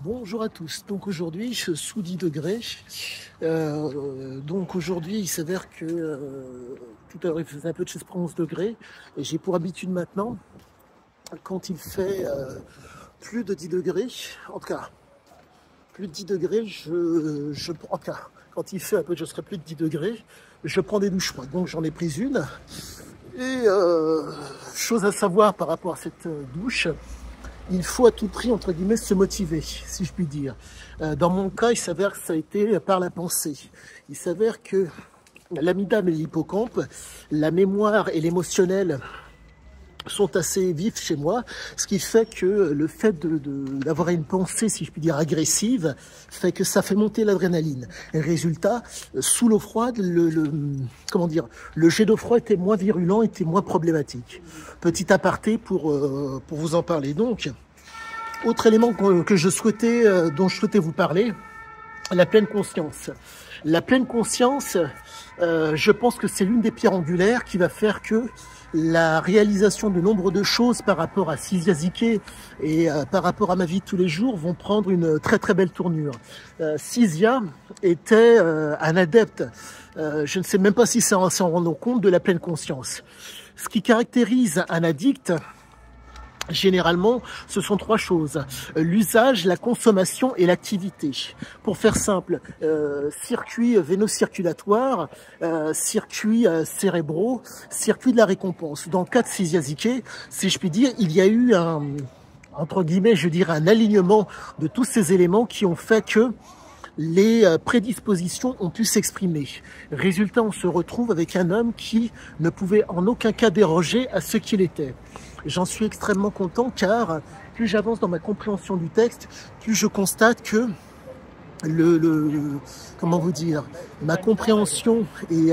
Bonjour à tous. Donc aujourd'hui, je suis sous 10 degrés. Donc aujourd'hui, il s'avère que tout à l'heure, il faisait un peu de 16 11 degrés. Et j'ai pour habitude maintenant, quand il fait plus de 10 degrés, en tout cas, plus de 10 degrés, en tout cas, quand il fait un peu, je serai plus de 10 degrés, je prends des douches froides. Donc j'en ai pris une. Et chose à savoir par rapport à cette douche, il faut à tout prix, entre guillemets, se motiver, si je puis dire. Dans mon cas, il s'avère que ça a été par la pensée. Il s'avère que l'amygdale et l'hippocampe, la mémoire et l'émotionnel sont assez vifs chez moi, ce qui fait que le fait d'avoir une pensée, si je puis dire, agressive, fait que ça fait monter l'adrénaline. Et résultat, sous l'eau froide, le jet d'eau froid était moins virulent, était moins problématique. Petit aparté pour vous en parler. Donc, autre élément dont je souhaitais vous parler, la pleine conscience. La pleine conscience, je pense que c'est l'une des pierres angulaires qui va faire que la réalisation de nombre de choses par rapport à Sisia Ziqué et par rapport à ma vie de tous les jours vont prendre une très très belle tournure. Sisia était un adepte, je ne sais même pas si c'est en s'en rendant compte, de la pleine conscience. Ce qui caractérise un addict, généralement, ce sont trois choses: l'usage, la consommation et l'activité. Pour faire simple, circuit véno-circulatoire, circuit cérébraux, circuit de la récompense. Dans le cas de Sisia Ziqué, si je puis dire, il y a eu entre guillemets, je dirais, un alignement de tous ces éléments qui ont fait que les prédispositions ont pu s'exprimer. Résultat, on se retrouve avec un homme qui ne pouvait en aucun cas déroger à ce qu'il était. J'en suis extrêmement content car plus j'avance dans ma compréhension du texte, plus je constate que comment vous dire, ma compréhension et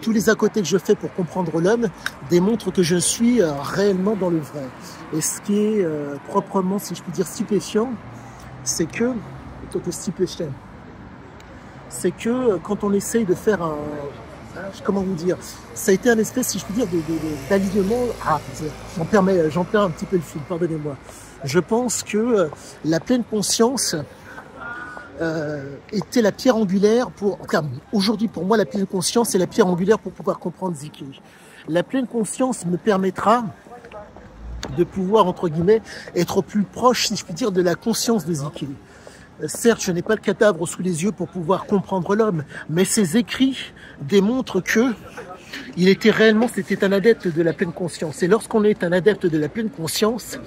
tous les à côté que je fais pour comprendre l'homme démontrent que je suis réellement dans le vrai. Et ce qui est proprement, si je puis dire, stupéfiant, c'est que, plutôt que stupéfiant, c'est que quand on essaye de faire comment vous dire, ça a été un espèce, si je puis dire, d'alignement. J'en perds un petit peu le fil, pardonnez-moi. Je pense que la pleine conscience était la pierre angulaire aujourd'hui pour moi, la pleine conscience est la pierre angulaire pour pouvoir comprendre Ziqué. La pleine conscience me permettra de pouvoir, entre guillemets, être au plus proche, si je puis dire, de la conscience de Ziqué. Certes, je n'ai pas le cadavre sous les yeux pour pouvoir comprendre l'homme, mais ses écrits démontrent que c'était un adepte de la pleine conscience. Et lorsqu'on est un adepte de la pleine conscience,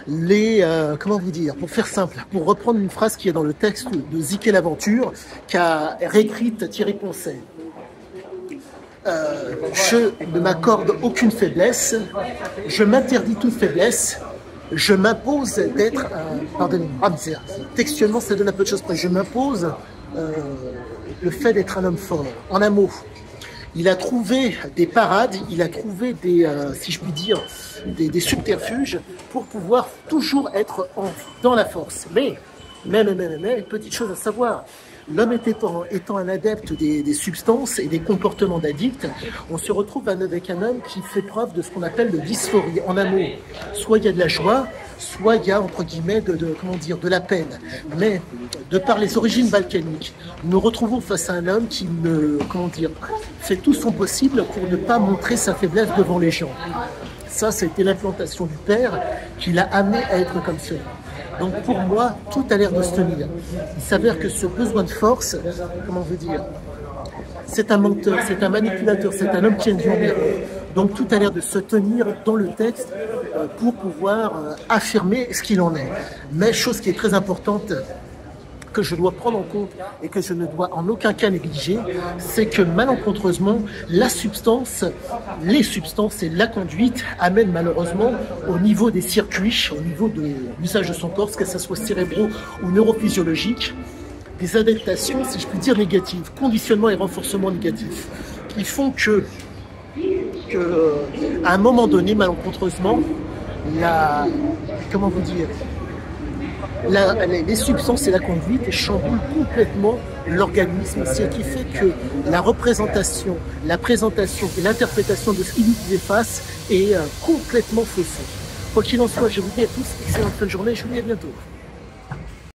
comment vous dire, pour faire simple, pour reprendre une phrase qui est dans le texte de Ziqué l'Aventure, qu'a réécrite Thierry Poncet. Je ne m'accorde aucune faiblesse, je m'interdis toute faiblesse, je m'impose d'être pardonnez-moi, textuellement ça donne un peu de choses près. Je m'impose le fait d'être un homme fort. En un mot, il a trouvé des parades, il a trouvé si je puis dire, des subterfuges pour pouvoir toujours être dans la force. Mais, petite chose à savoir, l'homme étant un adepte des substances et des comportements d'addict, on se retrouve avec un homme qui fait preuve de ce qu'on appelle de dysphorie. En un mot, soit il y a de la joie, soit il y a, entre guillemets, de la peine. Mais, de par les origines balkaniques, nous nous retrouvons face à un homme qui fait tout son possible pour ne pas montrer sa faiblesse devant les gens. Ça, c'était l'implantation du père qui l'a amené à être comme cela. Donc pour moi, tout a l'air de se tenir. Il s'avère que ce besoin de force, comment vous dire, c'est un menteur, c'est un manipulateur, c'est un homme qui aime bien. Donc tout a l'air de se tenir dans le texte pour pouvoir affirmer ce qu'il en est. Mais chose qui est très importante, que je dois prendre en compte et que je ne dois en aucun cas négliger, c'est que malencontreusement, les substances et la conduite amènent malheureusement au niveau des circuits, au niveau de l'usage de son corps, que ce soit cérébraux ou neurophysiologiques, des adaptations, si je puis dire, négatives, conditionnement et renforcement négatifs, qui font que à un moment donné, malencontreusement, les substances et la conduite chamboulent complètement l'organisme, ce qui fait que la représentation, la présentation et l'interprétation de ce qui nous faisait face est complètement faussée. Quoi qu'il en soit, je vous dis à tous, excellente fin de journée, je vous dis à bientôt.